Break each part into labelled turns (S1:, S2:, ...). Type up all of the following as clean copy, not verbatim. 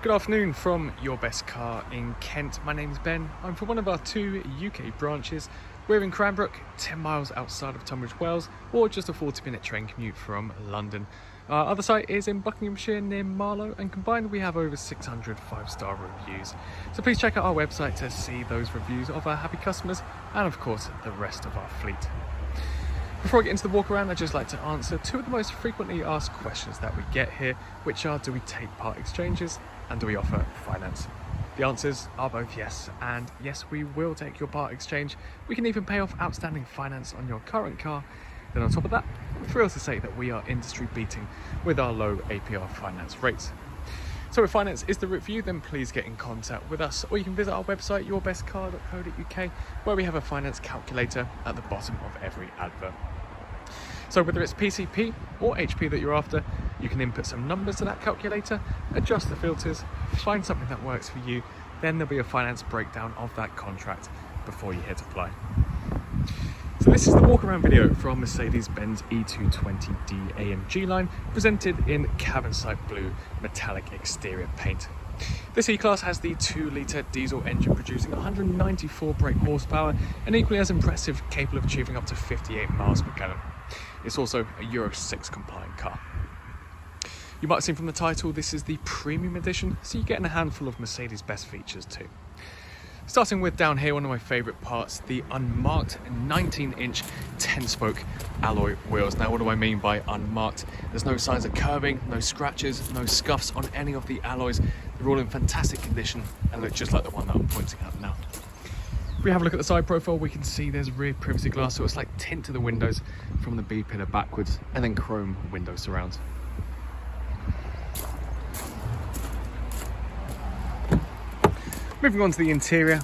S1: Good afternoon from Your Best Car in Kent. My name's Ben. I'm from one of our two UK branches. We're in Cranbrook, 10 miles outside of Tunbridge Wells, or just a 40-minute train commute from London. Our other site is in Buckinghamshire near Marlow, and combined we have over 600 5-star reviews. So please check out our website to see those reviews of our happy customers and of course the rest of our fleet. Before I get into the walk around, I'd just like to answer two of the most frequently asked questions that we get here, which are: do we take part exchanges and do we offer finance? The answers are both yes, and yes, we will take your part exchange. We can even pay off outstanding finance on your current car. Then on top of that, we're thrilled to say that we are industry beating with our low APR finance rates. So if finance is the route for you, then please get in contact with us, or you can visit our website yourbestcar.co.uk, where we have a finance calculator at the bottom of every advert. So whether it's PCP or HP that you're after, you can input some numbers to that calculator, adjust the filters, find something that works for you, then there'll be a finance breakdown of that contract before you hit apply. So this is the walk around video from Mercedes-Benz E220d AMG line, presented in cabin side blue metallic exterior paint. This E-Class has the 2-litre diesel engine producing 194 brake horsepower and equally as impressive, capable of achieving up to 58 miles per gallon. It's also a Euro 6 compliant car. You might have seen from the title, this is the premium edition, so you're getting a handful of Mercedes' best features too. Starting with down here, one of my favourite parts, the unmarked 19-inch 10-spoke alloy wheels. Now, what do I mean by unmarked? There's no signs of curbing, no scratches, no scuffs on any of the alloys. They're all in fantastic condition and look just like the one that I'm pointing at now. If we have a look at the side profile, we can see there's rear privacy glass, so it's like tint to the windows from the B pillar backwards, and then chrome window surrounds. Moving on to the interior,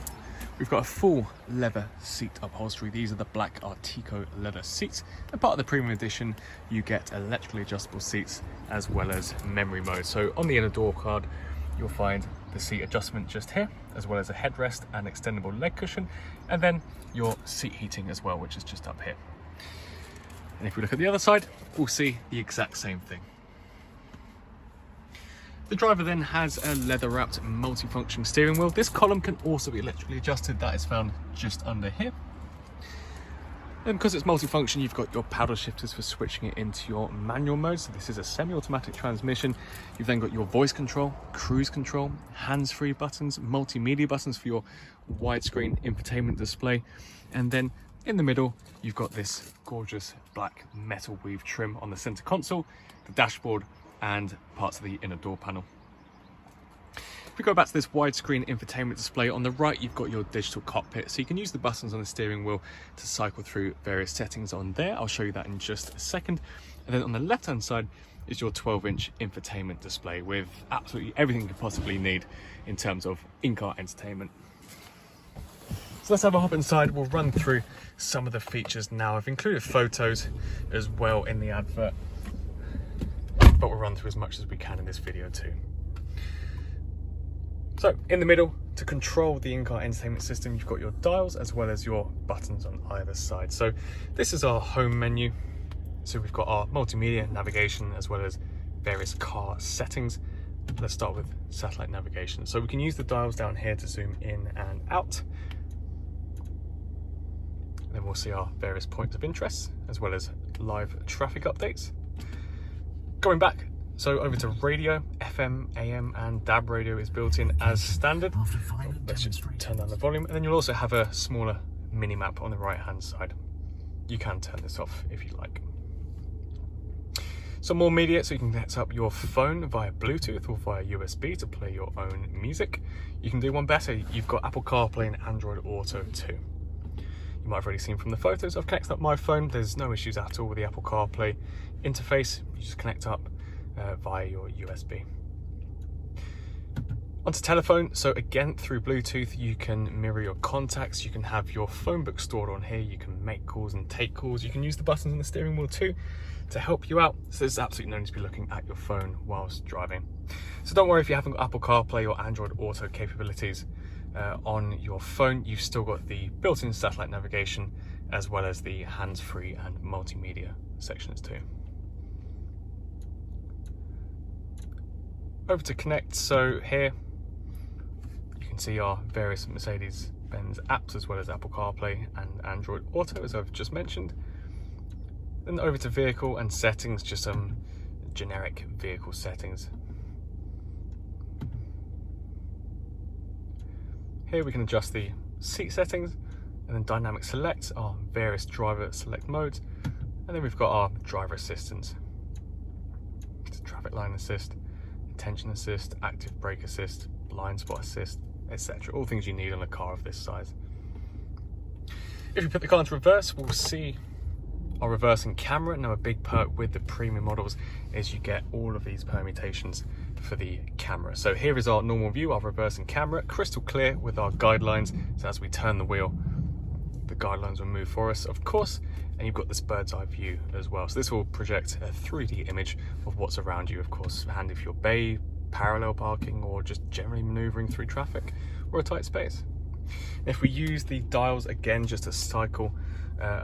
S1: we've got a full leather seat upholstery. These are the black Artico leather seats, and part of the premium edition you get electrically adjustable seats as well as memory mode. So on the inner door card you'll find the seat adjustment just here, as well as a headrest and extendable leg cushion, and then your seat heating as well, which is just up here. And if we look at the other side, we'll see the exact same thing. The driver then has a leather-wrapped multifunction steering wheel. This column can also be electrically adjusted. That is found just under here. And because it's multifunction, you've got your paddle shifters for switching it into your manual mode. So this is a semi-automatic transmission. You've then got your voice control, cruise control, hands-free buttons, multimedia buttons for your widescreen infotainment display. And then in the middle, you've got this gorgeous black metal weave trim on the center console, the dashboard, and parts of the inner door panel. If we go back to this widescreen infotainment display, on the right you've got your digital cockpit, so you can use the buttons on the steering wheel to cycle through various settings on there. I'll show you that in just a second. And then on the left hand side is your 12-inch infotainment display with absolutely everything you could possibly need in terms of in-car entertainment. So let's have a hop inside. We'll run through some of the features now. I've included photos as well in the advert, but we'll run through as much as we can in this video too. So in the middle, to control the in-car entertainment system, you've got your dials as well as your buttons on either side. So this is our home menu. So we've got our multimedia, navigation, as well as various car settings. Let's start with satellite navigation. So we can use the dials down here to zoom in and out. Then we'll see our various points of interest, as well as live traffic updates. Going back, so over to radio, FM, AM and DAB radio is built in as standard. Let's just turn down the volume, and then you'll also have a smaller mini map on the right hand side. You can turn this off if you like. Some more media, so you can set up your phone via Bluetooth or via USB to play your own music. You can do one better, you've got Apple Carplay and Android Auto too. You might have already seen from the photos, I've connected up my phone. There's no issues at all with the Apple CarPlay interface. You just connect up via your USB. Onto telephone, so again through Bluetooth you can mirror your contacts, you can have your phone book stored on here, you can make calls and take calls, you can use the buttons on the steering wheel too to help you out, so there's absolutely no need to be looking at your phone whilst driving. So don't worry if you haven't got Apple CarPlay or Android Auto capabilities on your phone, you've still got the built-in satellite navigation as well as the hands-free and multimedia sections too. Over to connect, so here you can see our various Mercedes-Benz apps as well as Apple Carplay and Android Auto, as I've just mentioned. Then over to vehicle and settings, just some generic vehicle settings. Here we can adjust the seat settings, and then dynamic select our various driver select modes, and then we've got our driver assistance. It's traffic line assist, attention assist, active brake assist, blind spot assist, etc. All things you need on a car of this size. If you put the car into reverse, we'll see our reversing camera. Now, a big perk with the premium models is you get all of these permutations for the camera. So here is our normal view, our reversing camera, crystal clear with our guidelines. So as we turn the wheel, the guidelines will move for us, of course, and you've got this bird's eye view as well. So this will project a 3D image of what's around you, of course, handy if you're bay, parallel parking, or just generally maneuvering through traffic or a tight space. If we use the dials again, just to cycle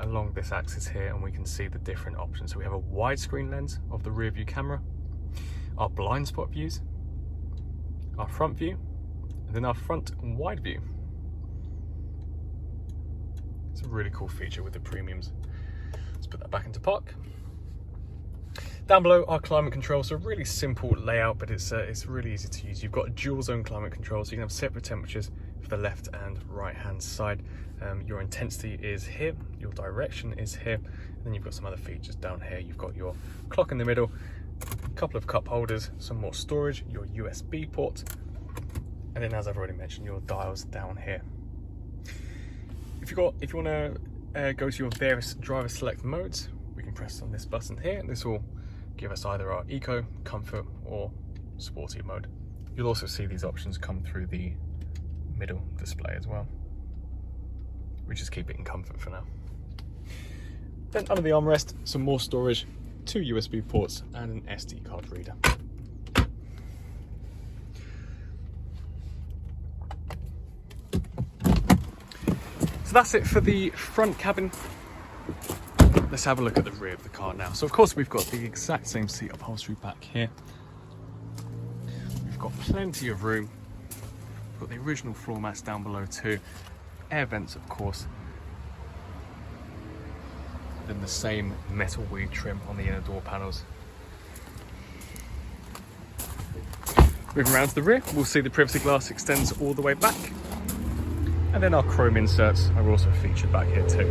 S1: along this axis here, and we can see the different options. So we have a widescreen lens of the rear view camera, our blind spot views, our front view, and then our front and wide view. It's a really cool feature with the premiums. Let's put that back into park. Down below, our climate control. So a really simple layout, but it's really easy to use. You've got dual zone climate control, so you can have separate temperatures for the left and right hand side. Your intensity is here, your direction is here, and then you've got some other features down here. You've got your clock in the middle, a couple of cup holders, some more storage, your USB port, and then, as I've already mentioned, your dials down here. If you want to go to your various driver select modes, we can press on this button here, and this will give us either our eco, comfort, or sporty mode. You'll also see these options come through the middle display as well. We just keep it in comfort for now. Then under the armrest, some more storage, 2 USB ports and an SD card reader. So that's it for the front cabin. Let's have a look at the rear of the car now. So of course we've got the exact same seat upholstery back here. We've got plenty of room. We've got the original floor mats down below too. Air vents, of course. Then the same metal weed trim on the inner door panels. Moving around to the rear, we'll see the privacy glass extends all the way back. And then our chrome inserts are also featured back here too.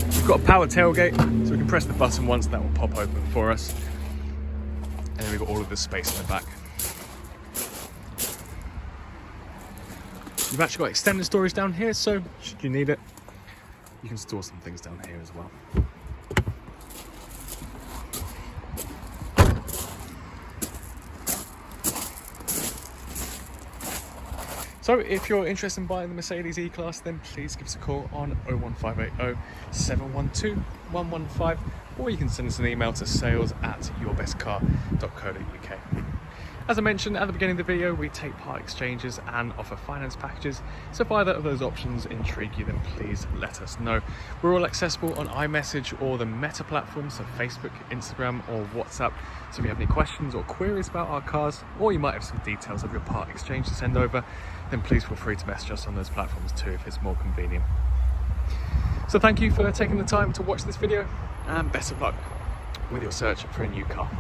S1: We've got a power tailgate, so we can press the button once, that will pop open for us. And then we've got all of the space in the back. You've actually got extended storage down here, so should you need it, you can store some things down here as well. So if you're interested in buying the Mercedes E-Class, then please give us a call on 01580 712 115, or you can send us an email to sales@yourbestcar.co.uk. As I mentioned at the beginning of the video, we take part exchanges and offer finance packages, so if either of those options intrigue you, then please let us know. We're all accessible on iMessage or the Meta platforms, so Facebook, Instagram or WhatsApp. So if you have any questions or queries about our cars, or you might have some details of your part exchange to send over, then please feel free to message us on those platforms too if it's more convenient. So thank you for taking the time to watch this video, and best of luck with your search for a new car.